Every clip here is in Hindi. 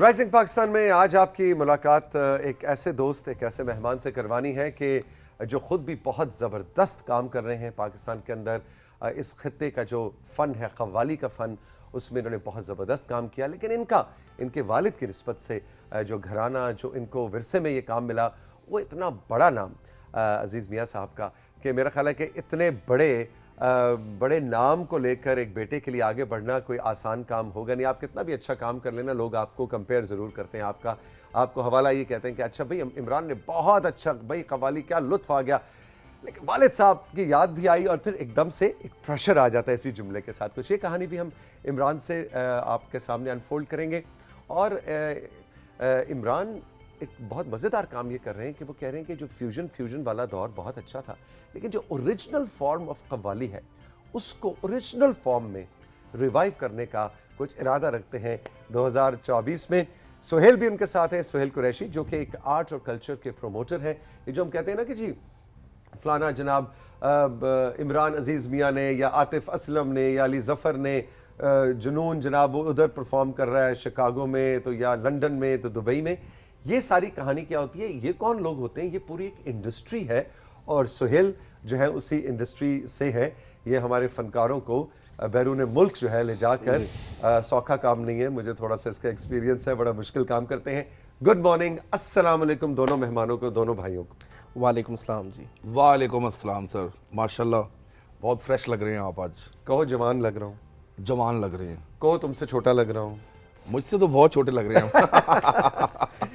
राइजिंग पाकिस्तान में आज आपकी मुलाकात एक ऐसे दोस्त, एक ऐसे मेहमान से करवानी है कि जो ख़ुद भी बहुत ज़बरदस्त काम कर रहे हैं पाकिस्तान के अंदर। इस खत्ते का जो फ़न है, क़व्वाली का फ़न, उसमें इन्होंने बहुत ज़बरदस्त काम किया। लेकिन इनके वालिद की निस्बत से जो घराना, जो इनको विरसे में ये काम मिला, वो इतना बड़ा नाम अज़ीज़ मियाँ साहब का, कि मेरा ख़्याल है कि इतने बड़े नाम को लेकर एक बेटे के लिए आगे बढ़ना कोई आसान काम होगा नहीं। आप कितना भी अच्छा काम कर लेना, लोग आपको कंपेयर ज़रूर करते हैं। आपको हवाला ये कहते हैं कि अच्छा भाई इमरान ने बहुत अच्छा, भाई कव्वाली क्या लुत्फ़ आ गया। लेकिन वालिद साहब की याद भी आई और फिर एकदम से एक प्रेशर आ जाता है इसी जुमले के साथ। कुछ ये कहानी भी हम इमरान से आपके सामने अनफोल्ड करेंगे। और इमरान एक बहुत मज़ेदार काम ये कर रहे हैं कि वो कह रहे हैं कि जो फ्यूजन वाला दौर बहुत अच्छा था, लेकिन जो ओरिजिनल फॉर्म ऑफ कव्वाली है उसको ओरिजिनल फॉर्म में रिवाइव करने का कुछ इरादा रखते हैं 2024 में। सोहेल भी उनके साथ है, सोहेल कुरैशी, जो कि एक आर्ट और कल्चर के प्रोमोटर हैं। ये जो हम कहते हैं ना कि जी फलाना जनाब इमरान अजीज़ मियाँ ने या आतिफ असलम ने या अली ज़फ़र ने जुनून जनाब उधर परफॉर्म कर रहा है शिकागो में, तो या लंदन में, तो दुबई में। ये सारी कहानी क्या होती है, ये कौन लोग होते हैं, ये पूरी एक इंडस्ट्री है। और सोहेल जो है उसी इंडस्ट्री से है। ये हमारे फनकारों को बैरून मुल्क जो है ले जाकर, सौखा काम नहीं है, मुझे थोड़ा सा इसका एक्सपीरियंस है, बड़ा मुश्किल काम करते हैं। गुड मॉर्निंग, अस्सलाम वालेकुम दोनों मेहमानों को, दोनों भाइयों को। वालेकुम अस्सलाम जी। वालेकुम अस्सलाम सर, माशाल्लाह बहुत फ्रेश लग रहे हैं आप आज। कहो जवान लग रहा हूँ। जवान लग रहे हैं। कहो तुमसे छोटा लग रहा हूँ। मुझसे तो बहुत छोटे लग रहे हैं।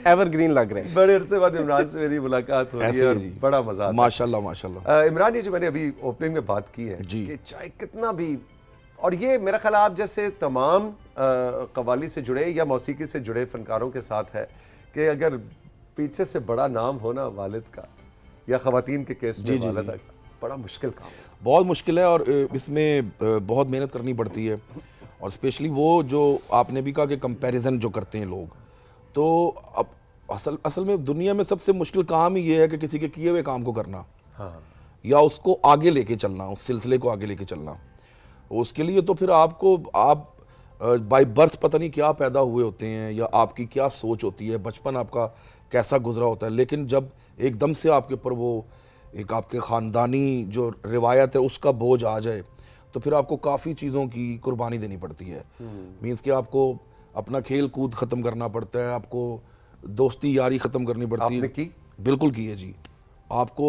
एवरग्रीन लग रहे हैं। बड़े अरसे बाद इमरान से मेरी मुलाकात हो रही है और बड़ा मजा आता है। माशाल्लाह माशाल्लाह। इमरान, ये जो मैंने अभी ओपनिंग में बात की है जी, कि चाहे कितना भी, और ये मेरा ख्याल आप जैसे तमाम कव्वाली से जुड़े या मौसीकी से जुड़े फनकारों के साथ है कि अगर पीछे से बड़ा नाम हो ना वालिद का या ख़वातीन के केस में वालिदा का, बड़ा मुश्किल काम है। बहुत मुश्किल है और इसमें बहुत मेहनत करनी पड़ती है। और स्पेशली वो जो आपने भी कहा कि कंपैरिजन जो करते हैं लोग, तो अब असल में दुनिया में सबसे मुश्किल काम ही ये है कि किसी के किए हुए काम को करना, हाँ, या उसको आगे लेके चलना, उस सिलसिले को आगे लेके चलना। उसके लिए तो फिर आप बाय बर्थ पता नहीं क्या पैदा हुए होते हैं, या आपकी क्या सोच होती है, बचपन आपका कैसा गुजरा होता है। लेकिन जब एकदम से आपके ऊपर वो एक आपके ख़ानदानी जो रिवायत है उसका बोझ आ जाए, तो फिर आपको काफ़ी चीज़ों की कुर्बानी देनी पड़ती है। मीन्स कि आपको अपना खेल कूद ख़त्म करना पड़ता है, आपको दोस्ती यारी ख़त्म करनी पड़ती है। आपने की? बिल्कुल की है जी। आपको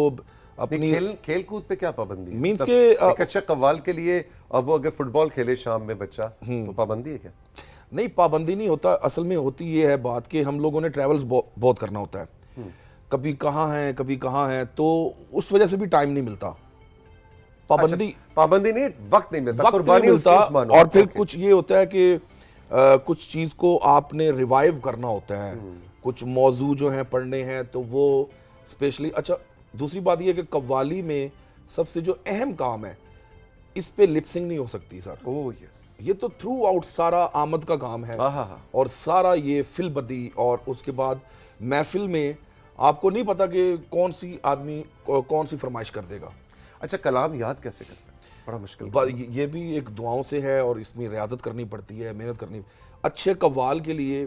अपनी खेल कूद पे क्या पाबंदी? मीन्स के एक अच्छे कव्वाल के लिए, अब वो अगर फुटबॉल खेले शाम में बच्चा, तो पाबंदी है क्या? नहीं, पाबंदी नहीं होता। असल में होती ये है बात कि हम लोगों ने ट्रैवल्स बहुत करना होता है, कभी कहाँ हैं कभी कहाँ हैं, तो उस वजह से भी टाइम नहीं मिलता। पाबंदी नहीं, वक्त नहीं मिलता, वक्त नहीं मिलता। और फिर कुछ ये होता है कि कुछ चीज़ को आपने रिवाइव करना होता है, कुछ मौजू जो हैं पढ़ने हैं, तो वो स्पेशली। अच्छा, दूसरी बात ये है कि कव्वाली में सबसे जो अहम काम है, इस पे लिपसिंग नहीं हो सकती सर। ओह यस, ये तो थ्रू आउट सारा आमद का काम है, और सारा ये फिलबदी, और उसके बाद महफिल में आपको नहीं पता कि कौन सी आदमी कौन सी फरमाइश कर देगा। अच्छा, कलाम याद कैसे करते हैं? बड़ा मुश्किल। ये भी एक दुआओं से है, और इसमें रियाजत करनी पड़ती है, मेहनत करनी। अच्छे कव्वाल के लिए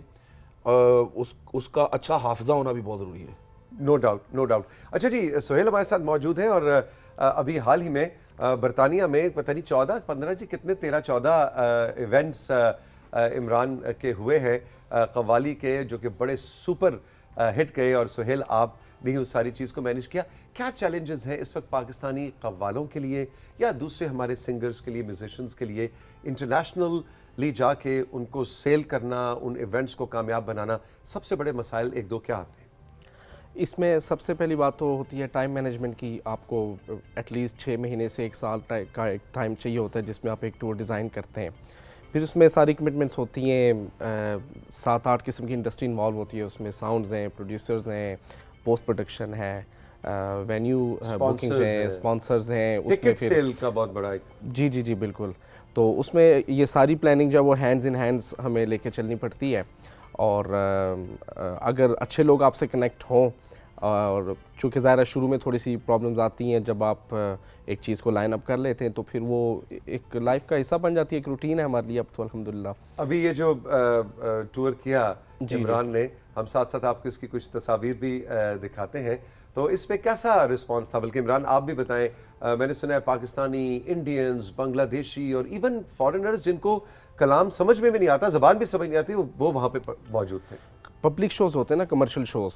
उसका अच्छा हाफिजा होना भी बहुत ज़रूरी है। No doubt, no doubt. अच्छा जी, सोहेल हमारे साथ मौजूद हैं, और अभी हाल ही में बरतानिया में पता नहीं 14-15 जी कितने 13-14 इवेंट्स इमरान के हुए हैं कव्वाली के, जो कि बड़े सुपर हिट गए, और सोहेल आप ने उस सारी चीज़ को मैनेज किया। क्या चैलेंजेस हैं इस वक्त पाकिस्तानी कव्वालों के लिए या दूसरे हमारे सिंगर्स के लिए, म्यूजिशियंस के लिए, इंटरनेशनली जाके उनको सेल करना, उन इवेंट्स को कामयाब बनाना? सबसे बड़े मसाइल एक दो क्या आते हैं इसमें? सबसे पहली बात तो होती है टाइम मैनेजमेंट की। आपको एटलीस्ट 6 महीने से 1 साल का एक टाइम चाहिए होता है जिसमें आप एक टूर डिज़ाइन करते हैं। फिर उसमें सारी कमिटमेंट्स होती हैं, 7-8 किस्म की इंडस्ट्री इन्वॉल्व होती है उसमें। साउंड्स हैं, प्रोड्यूसर्स हैं, पोस्ट प्रोडक्शन है, वेन्यू बुकिंग्स हैं, स्पॉन्सर्स हैं, उसमें फिर सेल का बहुत बड़ा जी बिल्कुल। तो उसमें ये सारी प्लानिंग जो है वो हैंड्स इन हैंड्स हमें लेके चलनी पड़ती है। और अगर अच्छे लोग आपसे कनेक्ट हों, और चूँकि ज़ाहिर शुरू में थोड़ी सी प्रॉब्लम्स आती हैं, जब आप एक चीज़ को लाइन अप कर लेते हैं तो फिर वो एक लाइफ का हिस्सा बन जाती है, एक रूटीन है हमारे लिए अब तो अल्हम्दुलिल्लाह। अभी ये जो टूर किया इमरान ने, हम साथ साथ आपको इसकी कुछ तस्वीर भी दिखाते हैं, तो इसमें कैसा रिस्पांस था? बल्कि इमरान आप भी बताएं। मैंने सुना है पाकिस्तानी, इंडियंस, बांग्लादेशी और इवन फॉरेनर्स जिनको कलाम समझ में भी नहीं आता, ज़बान भी समझ नहीं आती, वो वहाँ पे मौजूद थे। पब्लिक शोज़ होते हैं ना, कमर्शियल शोज़,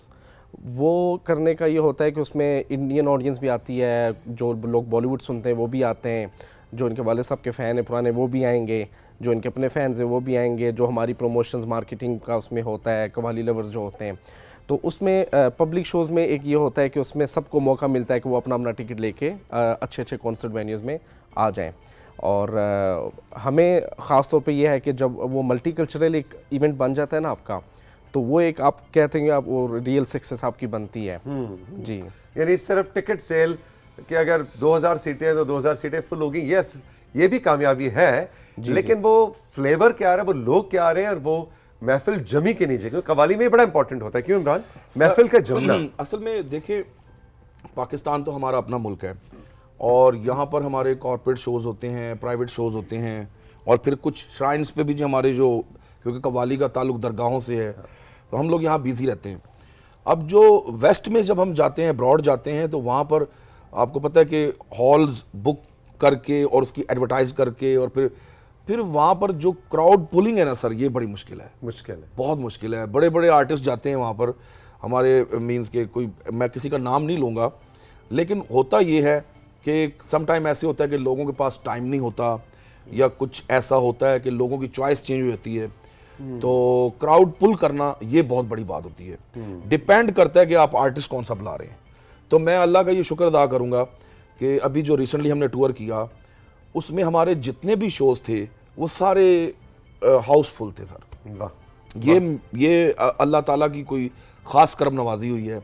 वो करने का ये होता है कि उसमें इंडियन ऑडियंस भी आती है, जो लोग बॉलीवुड सुनते हैं वो भी आते हैं, जो इनके वाले साहब के फ़ैन हैं पुराने वो भी आएंगे, जो इनके अपने फ़ैन्स हैं वो भी आएंगे, जो हमारी प्रमोशंस मार्केटिंग का उसमें होता है, कव्वाली लवर्स जो होते हैं, तो उसमें पब्लिक शोज़ में एक ये होता है कि उसमें सबको मौका मिलता है कि वो अपना अपना टिकट लेके अच्छे अच्छे कॉन्सर्ट वेन्यूज़ में आ जाएँ। और हमें ख़ास तौर पे ये है कि जब वो मल्टी कल्चरल एक इवेंट बन जाता है ना आपका, तो वो एक आप कहते हैं आप वो रियल सक्सेस आपकी बनती है। जी, यानी सिर्फ टिकट सेल कि अगर 2000 सीटें हैं तो 2000 सीटें फुल होगी, यस ये भी कामयाबी है, लेकिन वो फ्लेवर क्या आ रहा है, वो लोग क्या आ रहे हैं, और वो महफिल जमी के नीचे, क्योंकि कवाली में बड़ा इंपॉर्टेंट होता है। क्यों इमरान? महफिल का जमना। असल में देखिए, पाकिस्तान तो हमारा अपना मुल्क है और यहाँ पर हमारे कॉर्पोरेट शोज़ होते हैं, प्राइवेट शोज़ होते हैं, और फिर कुछ श्राइन्स पे भी जो हमारे जो, क्योंकि कव्वाली का ताल्लुक दरगाहों से है, तो हम लोग यहाँ बिजी रहते हैं। अब जो वेस्ट में जब हम जाते हैं, अब्रॉड जाते हैं, तो वहाँ पर आपको पता है कि हॉल्स बुक करके और उसकी एडवर्टाइज करके और फिर वहाँ पर जो क्राउड पुलिंग है ना सर, ये बड़ी मुश्किल है। मुश्किल है, बहुत मुश्किल है। बड़े बड़े आर्टिस्ट जाते हैं वहाँ पर, हमारे मीन्स के, कोई मैं किसी का नाम नहीं लूँगा, लेकिन होता ये है कि सम टाइम ऐसे होता है कि लोगों के पास टाइम नहीं होता, या कुछ ऐसा होता है कि लोगों की चॉइस चेंज हो जाती है, तो क्राउड पुल करना ये बहुत बड़ी बात होती है। डिपेंड करता है कि आप आर्टिस्ट कौन सा बुला रहे हैं। तो मैं अल्लाह का ये शुक्र अदा करूँगा कि अभी जो रिसेंटली हमने टूर किया, उसमें हमारे जितने भी शोज़ थे वो सारे हाउसफुल थे सर। वाह, ये अल्लाह ताला की कोई ख़ास करम नवाजी हुई है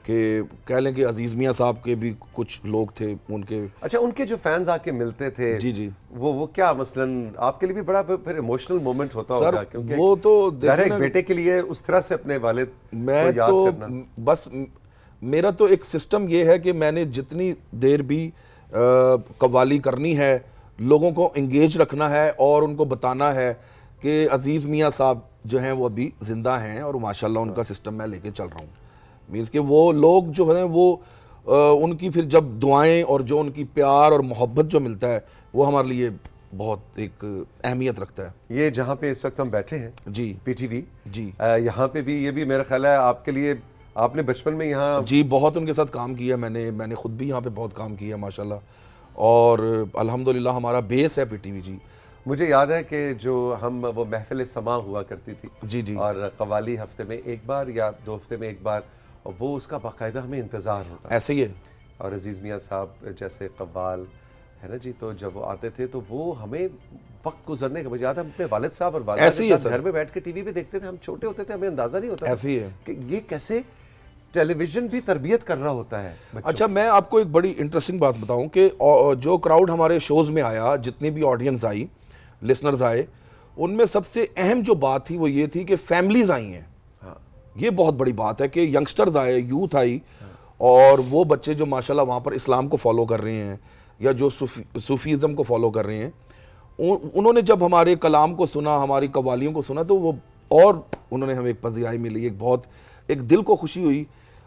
कि कह लें कि अजीज़ मियाँ साहब के भी कुछ लोग थे उनके। अच्छा, उनके जो फैंस आके मिलते थे, जी जी, वो क्या मसलन आपके लिए भी बड़ा फिर इमोशनल मोमेंट होता सर होगा, क्योंकि वो तो ज़ाहिर है देखिए एक ना, बेटे के लिए उस तरह से अपने वालिद मैं को याद तो करना। बस मेरा तो एक सिस्टम ये है कि मैंने जितनी देर भी कव्वाली करनी है, लोगों को इंगेज रखना है और उनको बताना है कि अजीज़ मियाँ साहब जो हैं वो अभी ज़िंदा हैं और माशाल्लाह उनका सिस्टम मैं लेके चल रहा हूँ। मीन्स कि वो लोग जो हैं वो उनकी फिर जब दुआएं और जो उनकी प्यार और मोहब्बत जो मिलता है, वो हमारे लिए बहुत एक अहमियत रखता है। ये जहाँ पे इस वक्त हम बैठे हैं, जी पीटीवी जी यहाँ पे भी, ये भी मेरा ख्याल है आपके लिए, आपने बचपन में यहाँ जी बहुत उनके साथ काम किया मैंने खुद भी यहाँ पे बहुत काम किया माशाल्लाह, और अल्हम्दुलिल्लाह हमारा बेस है पीटीवी। जी मुझे याद है कि जो हम वो महफिल समा हुआ करती थी, जी जी, और कव्वाली हफ्ते में एक बार या 2 हफ्ते में एक बार, और वो उसका बाकायदा हमें इंतज़ार होता। ऐसे ही है। और अजीज़ मियाँ साहब जैसे कव्वाल है ना जी, तो जब वो आते थे तो वो हमें वक्त गुजरने का, मुझे याद है अपने वालिद साहब और वालिदा ऐसे ही के है साथ सर। घर में बैठ के टीवी पे देखते थे, हम छोटे होते थे, हमें अंदाज़ा नहीं होता था ऐसे ही है। कि ये कैसे टेलीविज़न भी तरबियत कर रहा होता है बच्चों। अच्छा, मैं आपको एक बड़ी इंटरेस्टिंग बात बताऊं कि जो क्राउड हमारे शोज़ में आया, जितनी भी ऑडियंस आई, लिसनर्स आए, उनमें सबसे अहम जो बात थी वो ये थी कि फैमिलीज़ आई हैं। हाँ, ये बहुत बड़ी बात है कि यंगस्टर्स आए, यूथ आई, और वो बच्चे जो माशाल्लाह वहाँ पर इस्लाम को फॉलो कर रहे हैं या जो सूफीज़म को फॉलो कर रहे हैं, उन्होंने जब हमारे कलाम को सुना, हमारी कव्वालियों को सुना, तो वो और उन्होंने हमें एक पज़ियाई मिली, एक बहुत एक दिल को खुशी हुई।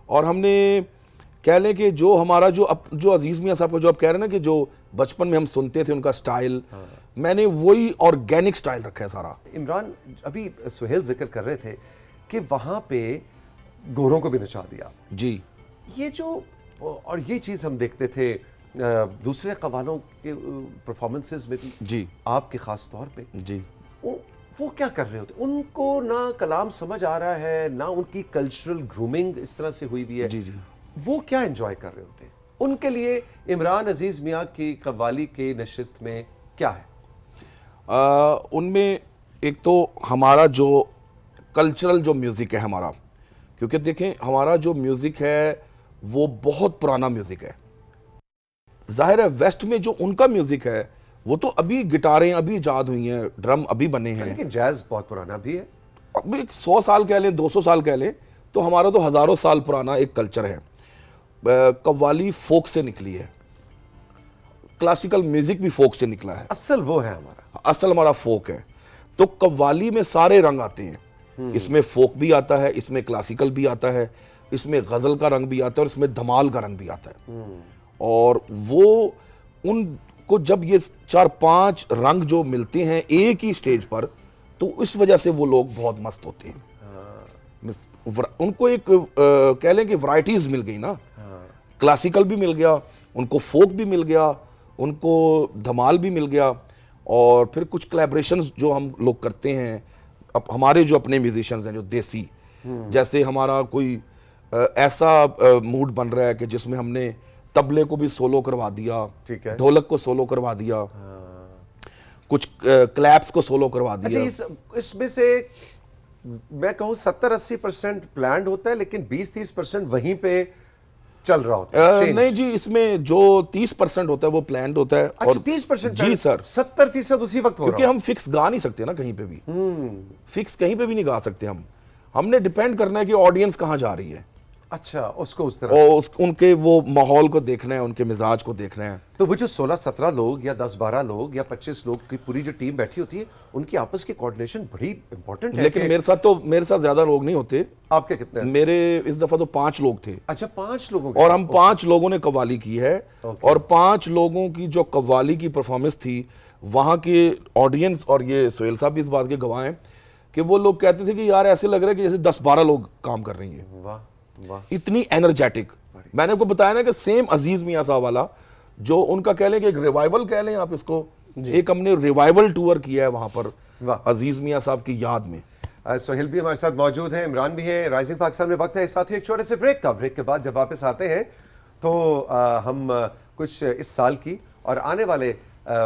और हमने कह लें कि जो हमारा जो अजीज़ मियाँ साहब का जो आप कह रहे हैं ना कि जो बचपन में हम सुनते थे उनका स्टाइल, मैंने वही ऑर्गेनिक स्टाइल रखा है सारा। इमरान, अभी सुहेल जिक्र कर रहे थे कि वहाँ पे गोरों को भी नचा दिया। जी, ये जो, और ये चीज़ हम देखते थे दूसरे कव्वालों के परफॉर्मेंसेस में भी, जी, आपके ख़ास तौर पे, जी, वो क्या कर रहे होते? उनको ना कलाम समझ आ रहा है, ना उनकी कल्चरल ग्रूमिंग इस तरह से हुई भी है। जी, जी। वो क्या एंजॉय कर रहे होते हैं? उनके लिए इमरान अजीज़ मियाँ की कव्वाली के नशिस्त में क्या है? उनमें एक तो हमारा जो कल्चरल जो म्यूज़िक है हमारा, क्योंकि देखें हमारा जो म्यूज़िक है वो बहुत पुराना म्यूज़िक है। जाहिर है वेस्ट में जो उनका म्यूज़िक है वो तो अभी गिटारें अभी इजाद हुई हैं, ड्रम अभी बने हैं, लेकिन जैज़ बहुत पुराना भी है। अभी 100 साल कह लें, 200 साल कह लें, तो हमारा तो हज़ारों साल पुराना एक कल्चर है। कव्वाली फोक से निकली है, क्लासिकल म्यूजिक भी फोक से निकला है, असल वो है हमारा, असल हमारा फोक है। तो कव्वाली में सारे रंग आते हैं, इसमें फोक भी आता है, इसमें क्लासिकल भी आता है, इसमें गज़ल का रंग भी आता है और इसमें धमाल का रंग भी आता है। और वो उनको जब ये 4-5 रंग जो मिलते हैं एक ही स्टेज पर, तो इस वजह से वो लोग बहुत मस्त होते हैं। उनको एक कह लें कि वैरायटीज मिल गई ना, क्लासिकल भी मिल गया उनको, फोक भी मिल गया उनको, धमाल भी मिल गया, और फिर कुछ कोलैबोरेशंस जो हम लोग करते हैं। अब हमारे जो अपने म्यूजिशियंस हैं जो देसी, जैसे हमारा कोई ऐसा मूड बन रहा है कि जिसमें हमने तबले को भी सोलो करवा दिया, ठीक है, ढोलक को सोलो करवा दिया, कुछ क्लैप्स को सोलो करवा दिया। अच्छा, इसमें से मैं कहूँ 70-80% प्लान्ड होता है, लेकिन 20-30% वहीं पे चल रहा होता है। change। नहीं जी, इसमें जो 30% होता है वो प्लान्ड होता है। अच्छा, और 30% जी सर, 70% उसी वक्त हो क्योंकि रहा हम फिक्स गा नहीं सकते ना कहीं पे भी, फिक्स कहीं पे भी नहीं गा सकते हम। हमने डिपेंड करना है कि ऑडियंस कहाँ जा रही है। अच्छा, उसको उस तरह, और उनके वो माहौल को देखना है, उनके मिजाज को देखना है। तो वो जो 16-17 लोग या 10-12 लोग या 25 लोग की पूरी जो टीम बैठी होती है, उनकी आपस की कोऑर्डिनेशन बड़ी इंपॉर्टेंट है। लेकिन मेरे साथ ज्यादा लोग नहीं होते। आपके कितने? मेरे इस दफा तो 5 लोग थे। अच्छा, 5 लोगों और हम 5 लोगों ने कव्वाली की है। और 5 लोगों की जो कव्वाली की परफॉर्मेंस थी, वहाँ के ऑडियंस, और ये सोहेल साहब भी इस बात के गवाह हैं कि वो लोग कहते थे कि यार ऐसे लग रहा है कि जैसे 10-12 लोग काम कर रही हैं। वाह वाह, इतनी एनर्जेटिक। मैंने आपको बताया ना कि सेम अजीज मियां साहब वाला, जो उनका कह लें कि एक रिवाइवल कह लें आप इसको, एक हमने रिवाइवल टूर किया है वहां पर अजीज मियां साहब की याद में। सोहेल भी हमारे साथ मौजूद हैं, इमरान भी हैं। राइजिंग पाकिस्तान में वक्त है साथियों एक छोटे से ब्रेक का। ब्रेक के बाद जब वापस आते हैं तो हम कुछ इस साल की और आने वाले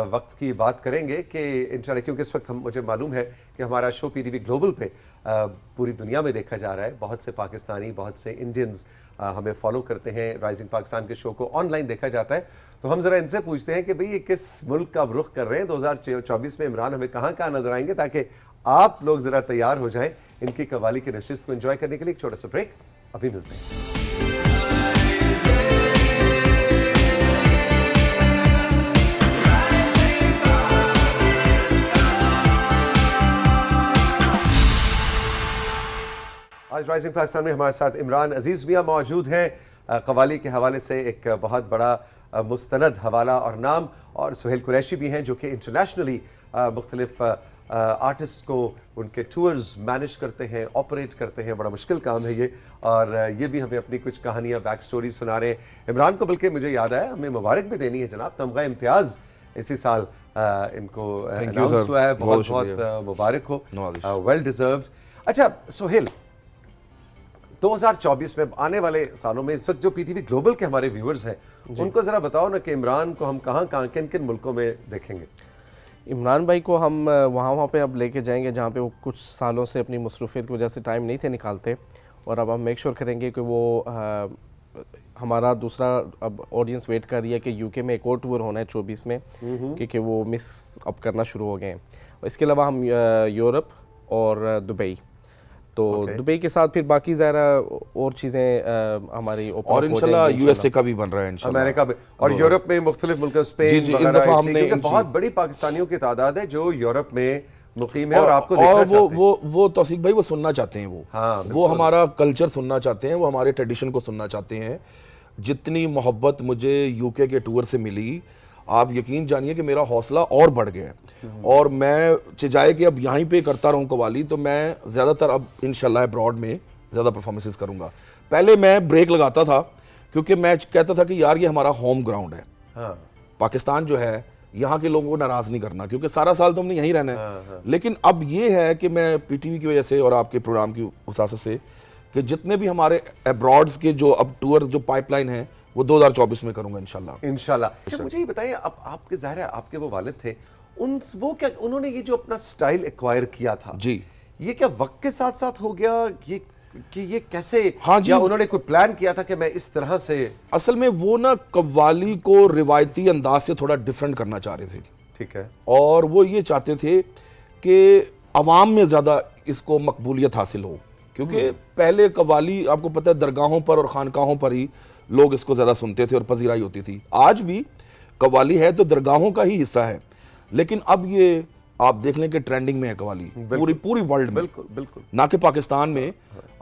वक्त की बात करेंगे कि इंशाल्लाह, क्योंकि इस वक्त मुझे मालूम है कि हमारा शो पीटीवी ग्लोबल पे पूरी दुनिया में देखा जा रहा है। बहुत से पाकिस्तानी, बहुत से इंडियंस हमें फॉलो करते हैं। राइजिंग पाकिस्तान के शो को ऑनलाइन देखा जाता है। तो हम ज़रा इनसे पूछते हैं कि भाई ये किस मुल्क का रुख कर रहे हैं 2024 में। इमरान हमें कहाँ कहाँ नजर आएंगे, ताकि आप लोग ज़रा तैयार हो जाएं इनकी कव्वाली की नशिस्त को एंजॉय करने के लिए। एक छोटा सा ब्रेक, अभी मिलते हैं। आज राइजिंग पाकिस्तान में हमारे साथ इमरान अजीज मियां मौजूद हैं। कव्वाली के हवाले से एक बहुत बड़ा मुस्तनद हवाला और नाम, और सुहेल कुरैशी भी हैं जो कि इंटरनेशनली मुख्तलिफ आर्टिस्ट को उनके टूर्स मैनेज करते हैं, ऑपरेट करते हैं। बड़ा मुश्किल काम है ये, और ये भी हमें अपनी कुछ कहानियाँ, बैक स्टोरी सुना रहे हैं। इमरान को बल्कि मुझे याद आया, हमें मुबारक भी देनी है जनाब, तमगा इम्तियाज़ इसी साल इनको अनाउंस हुआ है। बहुत बहुत मुबारक हो, वेल डिजर्व्ड। अच्छा सोहेल, 2024 में आने वाले सालों में इस वक्त जो पीटीवी ग्लोबल के हमारे व्यूअर्स हैं, उनको जरा बताओ ना कि इमरान को हम कहाँ कहाँ किन किन मुल्कों में देखेंगे। इमरान भाई को हम वहाँ पे अब लेके जाएंगे जहाँ पे वो कुछ सालों से अपनी मसरूफियत की वजह से टाइम नहीं थे निकालते, और अब हम मेक श्योर करेंगे कि वो हमारा दूसरा, अब ऑडियंस वेट कर रही है कि यूके में एक और टूर होना है 24 में, क्योंकि वो मिस अब करना शुरू हो गए हैं। इसके अलावा हम यूरोप और दुबई, तो दुबई के साथ फिर बाकी ज़रा और चीज़ें हमारी और इंशाल्लाह यूएसए का भी बन रहा है, इंशाल्लाह अमेरिका भी, और यूरोप में मुख्तलिफ मुल्क, स्पेन जी, इस दफा हमने बहुत बड़ी पाकिस्तानियों की तादाद है जो यूरोप में मुकीम है और आपको देखना चाहते हैं। वो तौसीक भाई वो सुनना चाहते हैं, वो हमारा कल्चर सुनना चाहते हैं, वो हमारे ट्रेडिशन को सुनना चाहते हैं। जितनी मोहब्बत मुझे यूके के टूर से मिली, आप यकीन जानिए कि मेरा हौसला और बढ़ गया है, और मैं चाहे कि अब यहीं पे करता रहूं कव्वाली, तो मैं ज़्यादातर अब इंशाल्लाह अब्रॉड में ज़्यादा परफॉर्मेंसेस करूंगा। पहले मैं ब्रेक लगाता था क्योंकि मैं कहता था कि यार ये हमारा होम ग्राउंड है। पाकिस्तान जो है, यहाँ के लोगों को नाराज़ नहीं करना, क्योंकि सारा साल तो हमने यहीं रहना है। लेकिन अब ये है कि मैं पीटीवी की वजह से और आपके प्रोग्राम की वजह से कि जितने भी हमारे अब्रॉड्स के जो अब टूर जो पाइपलाइन है वो 2024 में करूंगा इंशाल्लाह। अच्छा मुझे ये बताइए, अब आपके ज़ाहिर है आपके वो वालिद थे, वो क्या उन्होंने ये जो अपना स्टाइल एक्वायर किया था जी, ये क्या वक्त के साथ साथ हो गया, ये कि ये कैसे? हाँ जी, या उन्होंने कोई प्लान किया था कि मैं इस तरह से? असल में वो ना कव्वाली को रिवायती अंदाज से थोड़ा डिफरेंट करना चाह रहे थे, ठीक है, और वो ये चाहते थे कि अवाम में ज़्यादा इसको मकबूलियत हासिल हो। क्योंकि पहले कव्वाली आपको पता है दरगाहों पर और खानकाहों पर ही लोग इसको ज़्यादा सुनते थे और पजीराई होती थी। आज भी कव्वाली है तो दरगाहों का ही हिस्सा है, लेकिन अब ये आप देख लें कि ट्रेंडिंग में है कव्वाली पूरी वर्ल्ड में। बिल्कुल बिल्कुल। ना कि पाकिस्तान में,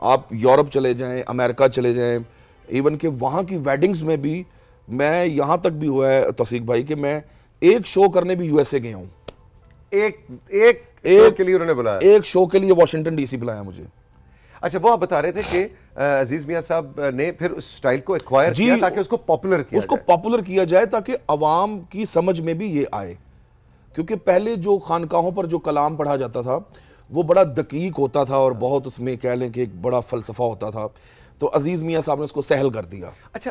आप यूरोप चले जाएं, अमेरिका चले जाएं, इवन कि वहाँ की वेडिंग्स में भी, मैं यहाँ तक भी हुआ है तौसीक भाई कि मैं एक शो करने भी यूएसए गया हूँ। एक शो के लिए उन्होंने बुलाया? एक शो के लिए वॉशिंगटन डीसी बुलाया मुझे। अच्छा, वो आप बता रहे थे कि अजीज मियां साहब ने फिर उस स्टाइल को एक्वायर किया ताकि उसको पॉपुलर किया उसको जाए। पॉपुलर किया जाए ताकि अवाम की समझ में भी ये आए, क्योंकि पहले जो खानकाहों पर जो कलाम पढ़ा जाता था वो बड़ा दकीक होता था और बहुत उसमें कह लें कि एक बड़ा फलसफा होता था, तो अजीज मियां साहब ने उसको सहल कर दिया। अच्छा,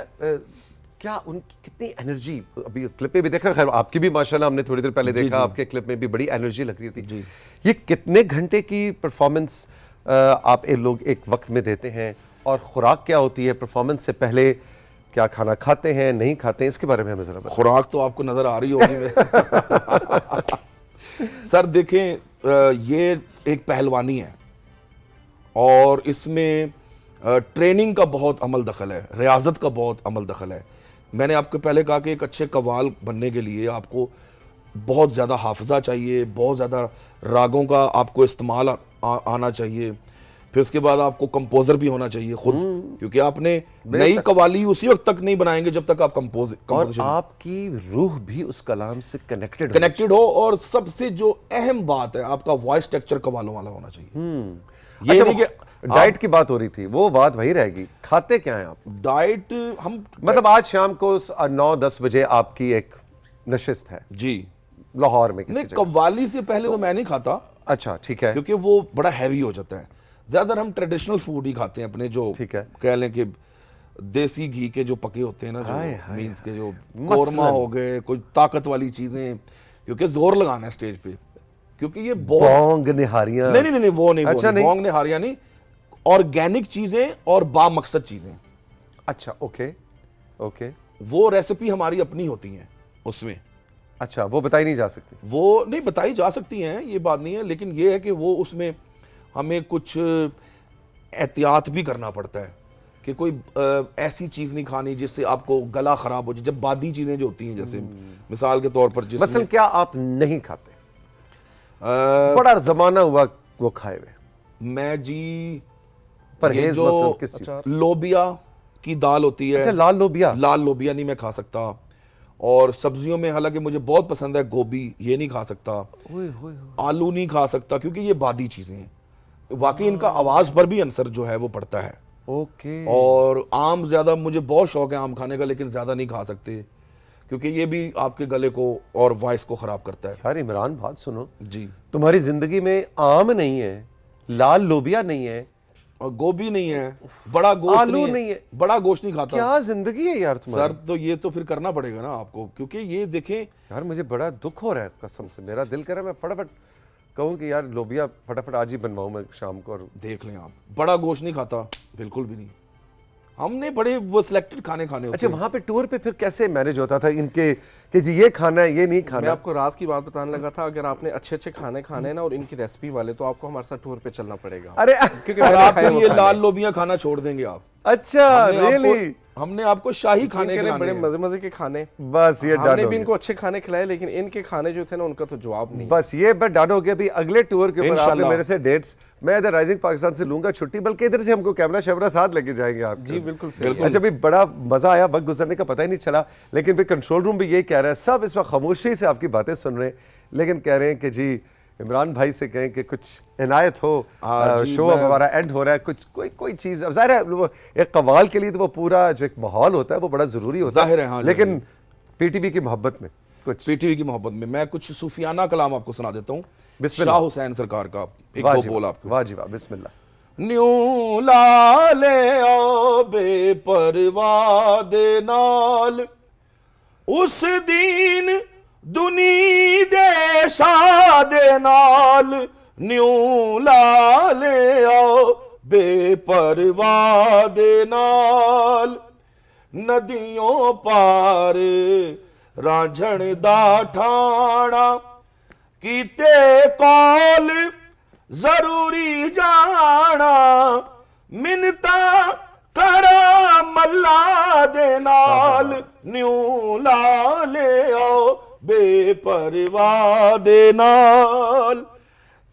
क्या उनकी कितनी एनर्जी, अभी क्लिप में भी देख रहा, खैर आपकी भी माशाल्लाह हमने थोड़ी देर पहले देखा, आपके क्लिप में भी बड़ी एनर्जी लग रही थी। ये कितने घंटे की परफॉर्मेंस आप लोग एक वक्त में देते हैं, और खुराक क्या होती है परफॉर्मेंस से पहले? क्या खाना खाते हैं, नहीं खाते हैं, इसके बारे में हमें जरा बताएं। खुराक तो आपको नजर आ रही होगी सर देखें, ये एक पहलवानी है और इसमें ट्रेनिंग का बहुत अमल दखल है, रियाजत का बहुत अमल दखल है। मैंने आपको पहले कहा कि एक अच्छे कव्वाल बनने के लिए आपको बहुत ज़्यादा हाफजा चाहिए, बहुत ज़्यादा रागों का आपको इस्तेमाल आना चाहिए, फिर उसके बाद आपको कंपोजर भी होना चाहिए खुद, क्योंकि आपने नई कव्वाली उसी वक्त तक नहीं बनाएंगे जब तक आप और आपकी रूह भी उस कलाम से कनेक्टेड हो। और सबसे जो अहम बात है, आपका वॉइस टेक्सचर कव्वालों वाला होना चाहिए। ये नहीं कि डाइट की बात हो रही थी, वो बात वही रहेगी। खाते क्या हैं आप? डाइट हम मतलब आज शाम को 9-10 बजे आपकी एक नशिस्त है जी लाहौर में किसी नहीं, जगह। कव्वाली से पहले तो मैं नहीं खाता। अच्छा, ठीक है। क्योंकि वो बड़ा हैवी हो जाता है। ज्यादातर हम ट्रेडिशनल फूड ही खाते हैं अपने, जो ठीक है, कह लें कि देसी घी के जो पके होते हैं ना, जो मीन्स के जो कोरमा हो गए, कोई ताकत वाली चीजें, क्योंकि जोर लगाना है स्टेज पे, क्योंकि ये बोंग निहारियां नहीं वो नहीं, अच्छा नहीं, बोंग निहारियां नहीं, ऑर्गेनिक चीजें और बामकसद चीजें। अच्छा, ओके। वो रेसिपी हमारी अपनी होती हैं उसमें। अच्छा, वो बताई नहीं जा सकती? वो नहीं बताई जा सकती हैं, ये बात नहीं है, लेकिन ये है कि वो उसमें हमें कुछ एहतियात भी करना पड़ता है कि कोई ऐसी चीज़ नहीं खानी जिससे आपको गला ख़राब हो जाए। जब बादी चीज़ें जो होती हैं, जैसे मिसाल के तौर पर मसलन क्या आप नहीं खाते? बड़ा ज़माना हुआ वो खाए हुए। मैं जी परहेज जो किस चीज़? लोबिया की दाल होती है। अच्छा, लाल लोबिया नहीं मैं खा सकता। और सब्जियों में हालांकि मुझे बहुत पसंद है गोभी, ये नहीं खा सकता। आलू नहीं खा सकता, क्योंकि ये बादी चीज़ें हैं। वाकई इनका आवाज़ पर भी असर जो है वो पड़ता है। ओके। और आम ज़्यादा, मुझे बहुत शौक है आम खाने का, लेकिन ज़्यादा नहीं खा सकते, क्योंकि ये भी आपके गले को और वॉइस को ख़राब करता है। यार इमरान, बात सुनो जी, तुम्हारी ज़िंदगी में आम नहीं है, लाल लोबिया नहीं है, और गोभी नहीं है, बड़ा गोश्त आलू नहीं है, बड़ा गोश्त नहीं खाता। क्या जिंदगी है यार तुम्हारी? सर तो ये तो फिर करना पड़ेगा ना आपको, क्योंकि ये देखें यार, मुझे बड़ा दुख हो रहा है कसम से। मेरा दिल कर रहा है मैं फटाफट कहूँ कि यार लोबिया फटाफट आज ही बनवाऊं मैं शाम को। और देख लें आप, बड़ा गोश्त नहीं खाता, बिल्कुल भी नहीं। हमने बड़े वो सिलेक्टेड खाने होते अच्छा, वहां पे टूर पे फिर कैसे मैनेज होता था इनके कि जी ये खाना है, ये नहीं खाना? मैं आपको राज की बात बताने लगा था, अगर आपने अच्छे खाने खाने हैं ना और इनकी रेसिपी वाले, तो आपको हमारे साथ टूर पे चलना पड़ेगा। अरे क्योंकि और मैंने आप खाए फिर वो ये खाने। लाल लोबियां खाना छोड़ देंगे आप। अच्छा, रियली? हमने आपको शाही खाने इनके लिए खिलाने बड़े हैं। मजे के खाने, बस ये हमने भी डालो इनको अच्छे खाने खिलाए, लेकिन इनके खाने जो थे ना, उनका तो जवाब नहीं। बस ये बस डालो गया भी। अगले टूर के ऊपर आपने इंशाल्लाह। मेरे से डेट्स, मैं इधर राइजिंग पाकिस्तान से लूंगा छुट्टी, बल्कि इधर से हमको कैमरा शैमरा साथ लेके जाएंगे आप। जी बिल्कुल सही। अच्छा भी, बड़ा मजा आया, वक्त गुजरने का पता ही नहीं चला। लेकिन फिर कंट्रोल रूम भी यही कह रहा है, सब इस वक्त खामोशी से आपकी बातें सुन रहे हैं, लेकिन कह रहे हैं कि जी इमरान भाई से कहें कि कुछ इनायत हो। शो अब हमारा एंड हो रहा है, कुछ कोई चीज़, अब ज़ाहिर है वो एक कव्वाल के लिए तो वो पूरा जो एक माहौल होता है वो बड़ा ज़रूरी होता है। हाँ, लेकिन पीटीवी की मोहब्बत में कुछ, पीटीवी की मोहब्बत में मैं कुछ सूफियाना कलाम आपको सुना देता हूँ, बिस्मिल्लाह। शाह हुसैन सरकार का एक दो बोल आपको। वाह जी वाह, बिस्मिल्लाह। न्यू लाले ओ बेपरवाह दे नाल उस दीन दुनी दे शाह दे नाल, न्यू लाले ओ बेपरवाह दे नाल, नदियों पार रांझण दा ठाणा कीते कौल जरूरी जाना, मिन्नता करा मल्ला दे नाल न्यू ला ले आओ बेपरवाह दे नाल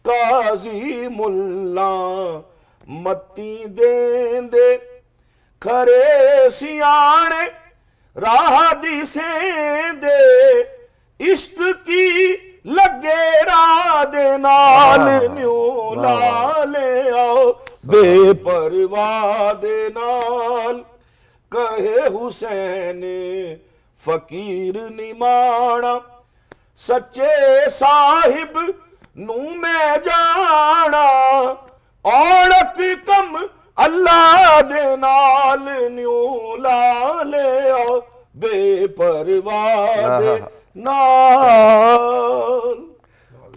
काजी मुल्ला मत्ती देंदे खरे सियाणे राह दी सेंदे इश्क की लगे राह दे नाल न्यू ला ले आओ बेपरवाह दे नाल कहे हुसैन फकीर निमाणा सच्चे साहिब नू मैं जाना औरत कम अल्लाह दे नाल न्यू ला ले आओ बेपरवाह दे नाल।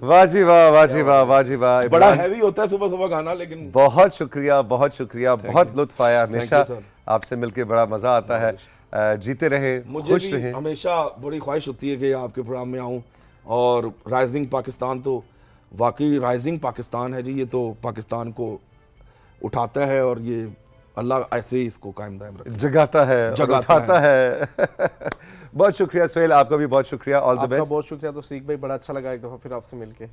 वाह जी वाह, वाह जी वाह, वाह जी वाह। बड़ा हैवी होता है सुबह सुबह गाना, लेकिन बहुत शुक्रिया, बहुत शुक्रिया, बहुत लुत्फ आया। हमेशा sir. आपसे मिलके बड़ा मजा आता है। जीते रहे, मुझे खुश भी रहे। हमेशा बड़ी ख्वाहिश होती है कि आपके प्रोग्राम में आऊं। और राइजिंग पाकिस्तान तो वाकई राइजिंग पाकिस्तान है जी, ये तो पाकिस्तान को उठाता है और ये अल्लाह ऐसे ही इसको कायम दायम रखे, जगाता है और जगाता उठाता है। बहुत शुक्रिया सुहेल, आपका भी बहुत शुक्रिया। ऑल द आपका बेस्ट। बहुत शुक्रिया। तो सीख भाई, बड़ा अच्छा लगा एक दफ़ा फिर आपसे मिलके।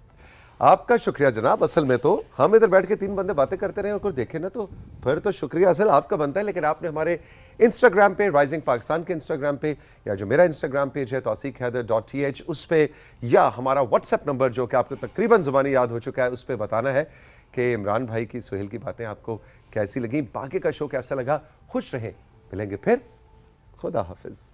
आपका शुक्रिया जनाब। असल में तो हम इधर बैठ के तीन बंदे बातें करते रहे और कुछ देखे ना, तो फिर तो शुक्रिया असल आपका बनता है। लेकिन आपने हमारे इंस्टाग्राम पे, राइजिंग पाकिस्तान के इंस्टाग्राम पे, या जो मेरा इंस्टाग्राम पेज है tauseekhaider.th, उस पे, या हमारा व्हाट्सएप नंबर जो कि आपको तकरीबन ज़ुबानी याद हो चुका है, उस पर बताना है कि इमरान भाई की, सुहेल की बातें आपको कैसी लगी, बाकी का शो कैसा लगा। खुश रहें, मिलेंगे फिर। खुदा हाफिज़।